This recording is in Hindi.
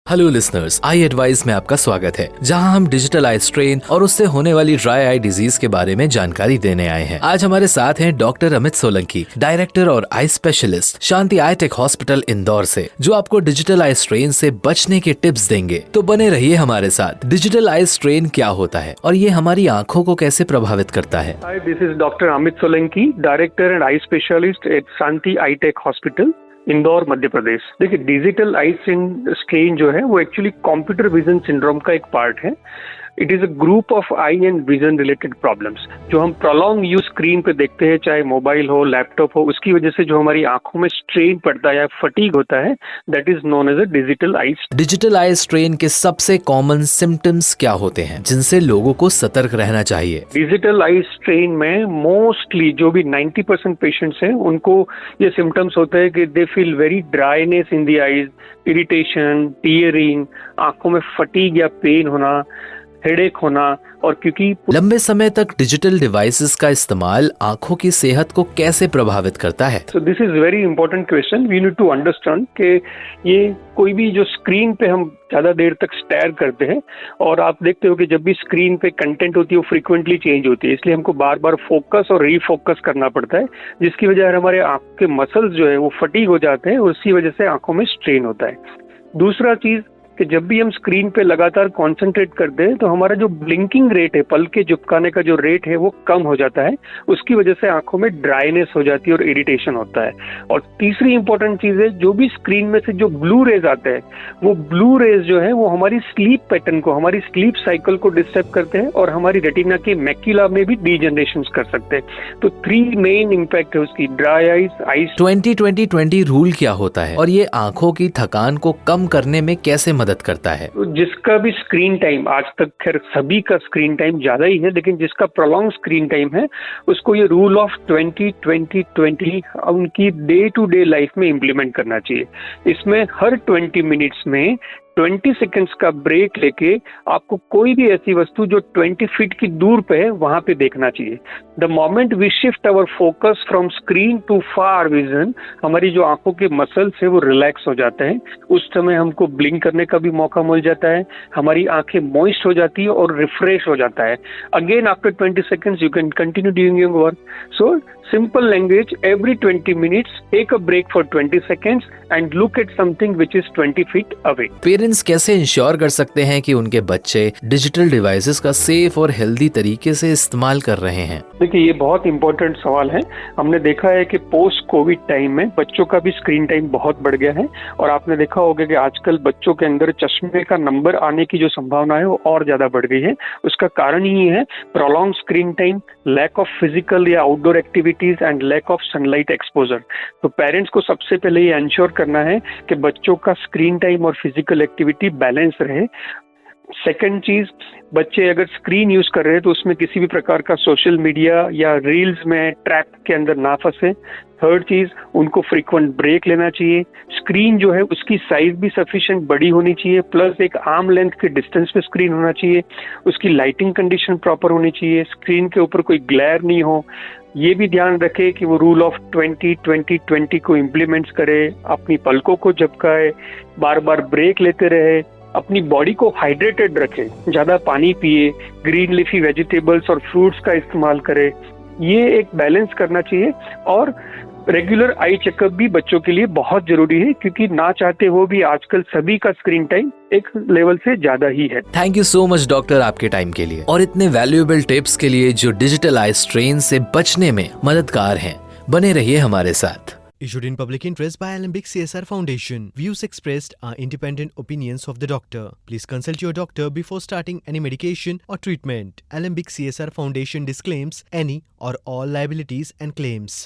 हेलो लिसनर्स, आई एडवाइस में आपका स्वागत है, जहां हम डिजिटल आई स्ट्रेन और उससे होने वाली ड्राई आई डिजीज के बारे में जानकारी देने आए हैं। आज हमारे साथ हैं डॉक्टर अमित सोलंकी, डायरेक्टर और eye specialist, Shanti eye tech hospital Indore से, जो आपको डिजिटल आई स्ट्रेन से बचने के टिप्स देंगे। तो बने रहिए हमारे साथ। डिजिटल आई स्ट्रेन क्या होता है और ये हमारी आँखों को कैसे प्रभावित करता है? Hi, this is Dr. Amit Solanki, Director and Eye Specialist at Shanti Eye Tech Hospital, Indore Madhya Pradesh. देखिए, डिजिटल आई स्ट्रेन जो है वो एक्चुअली कंप्यूटर विजन सिंड्रोम का एक पार्ट है। It is a group of I and vision related problems जो हम प्रोलॉन्ग यूज स्क्रीन पे देखते हैं, चाहे मोबाइल हो, लैपटॉप हो, उसकी वजह से जो हमारी आंखों में स्ट्रेन पड़ता है या फटीग होता है, that is known as a digital eye. Digital eye strain के सबसे कॉमन सिम्टम्स क्या होते हैं जिनसे लोगों को सतर्क रहना चाहिए? डिजिटल आई स्ट्रेन में मोस्टली जो भी 90% पेशेंट्स हैं उनको ये सिम्टम्स होते हैं कि they feel very dryness in the eyes, irritation, tearing, आंखों में फटीग या पेन होना, हेडेक होना। और क्योंकि लंबे समय तक डिजिटल डिवाइसेस का इस्तेमाल आंखों की सेहत को कैसे प्रभावित करता है? So this is very important question. We need to understand कि ये कोई भी जो स्क्रीन पे हम ज्यादा देर तक स्टेयर करते हैं, और आप देखते हो कि जब भी स्क्रीन पे कंटेंट होती है वो फ्रीक्वेंटली चेंज होती है, इसलिए हमको बार बार फोकस और रीफोकस करना पड़ता है, जिसकी वजह हमारे आंख के मसल्स जो है वो फटीग हो जाते हैं और उसी वजह से आंखों में स्ट्रेन होता है। दूसरा चीज कि जब भी हम स्क्रीन पे लगातार कंसंट्रेट करते हैं तो हमारा जो ब्लिंकिंग रेट है, पल के झुपकाने का जो रेट है, वो कम हो जाता है। उसकी वजह से आंखों में ड्राइनेस हो जाती है और इरिटेशन होता है। और तीसरी इंपॉर्टेंट चीज है, जो भी स्क्रीन में से जो ब्लू रेज आते हैं, वो ब्लू रेज जो है वो हमारी स्लीप पैटर्न को, हमारी स्लीप साइकिल को डिस्टर्ब करते हैं और हमारी रेटिना के मैक्यूला में भी डीजनरेशन कर सकते हैं। तो 3 मेन इम्पैक्ट है उसकी, ड्राई आईज, आईज। 20-20-20 रूल क्या होता है और ये आंखों की थकान को कम करने में कैसे मदद करता है? जिसका भी स्क्रीन टाइम, आज तक खैर सभी का स्क्रीन टाइम ज्यादा ही है, लेकिन जिसका प्रोलॉन्ग स्क्रीन टाइम है उसको ये रूल ऑफ 20-20-20 उनकी डे टू डे लाइफ में इम्प्लीमेंट करना चाहिए। इसमें हर 20 मिनट्स में 20 सेकंड्स का ब्रेक लेके आपको कोई भी ऐसी वस्तु जो 20 फीट की दूर पे है वहां पे देखना चाहिए। The moment we shift our focus from screen to far vision, हमारी जो आंखों के मसल्स है वो रिलैक्स हो जाते हैं। उस समय हमको ब्लिंक करने का भी मौका मिल जाता है, हमारी आंखें मॉइस्ट हो जाती है और रिफ्रेश हो जाता है। Again after 20 seconds you can continue doing your work. So simple language, every 20 minutes take a break for 20 seconds and look at something which is 20 feet away. Parents कैसे इंश्योर कर सकते हैं कि उनके बच्चे डिजिटल डिवाइसेस का सेफ और हेल्दी तरीके से इस्तेमाल कर रहे हैं? देखिए, ये बहुत इंपॉर्टेंट सवाल है। हमने देखा है कि पोस्ट कोविड टाइम में बच्चों का भी स्क्रीन टाइम बहुत बढ़ गया है, और आपने देखा होगा कि आजकल बच्चों के अंदर चश्मे का नंबर आने की जो संभावना है वो और ज्यादा बढ़ गई है। उसका कारण ही है prolong screen time, lack of physical या outdoor activities and lack of sunlight exposure. तो पेरेंट्स को सबसे पहले ये इंश्योर करना है कि बच्चों का स्क्रीन टाइम और फिजिकल एक्टिविटी बैलेंस रहे। सेकंड चीज, बच्चे अगर स्क्रीन यूज कर रहे हैं तो उसमें किसी भी प्रकार का सोशल मीडिया या रील्स में ट्रैप के अंदर ना फंसे। थर्ड चीज, उनको फ्रीक्वेंट ब्रेक लेना चाहिए। स्क्रीन जो है उसकी साइज भी सफिशिएंट बड़ी होनी चाहिए, प्लस एक आर्म लेंथ के डिस्टेंस पे स्क्रीन होना चाहिए। उसकी लाइटिंग कंडीशन प्रॉपर होनी चाहिए, स्क्रीन के ऊपर कोई ग्लेयर नहीं हो। ये भी ध्यान रखे कि वो रूल ऑफ 20-20-20 को इम्प्लीमेंट्स करे, अपनी पलकों को झपकाए, बार बार ब्रेक लेते रहे, अपनी बॉडी को हाइड्रेटेड रखे, ज्यादा पानी पिए, ग्रीन लीफी वेजिटेबल्स और फ्रूट्स का इस्तेमाल करे। ये एक बैलेंस करना चाहिए। और रेगुलर आई चेकअप भी बच्चों के लिए बहुत जरूरी है, क्योंकि ना चाहते हो भी आजकल सभी का स्क्रीन टाइम एक लेवल से ज्यादा ही है। Thank you so much doctor, आपके टाइम के लिए और इतने वैल्यूएबल टिप्स के लिए जो डिजिटल आई स्ट्रेन से बचने में मददगार हैं। बने रहिए हमारे साथ। Issued in public interest by Alembic CSR Foundation. Views expressed are independent opinions of the doctor. Please consult your doctor before starting any medication or treatment. Alembic CSR Foundation disclaims any or all liabilities and claims.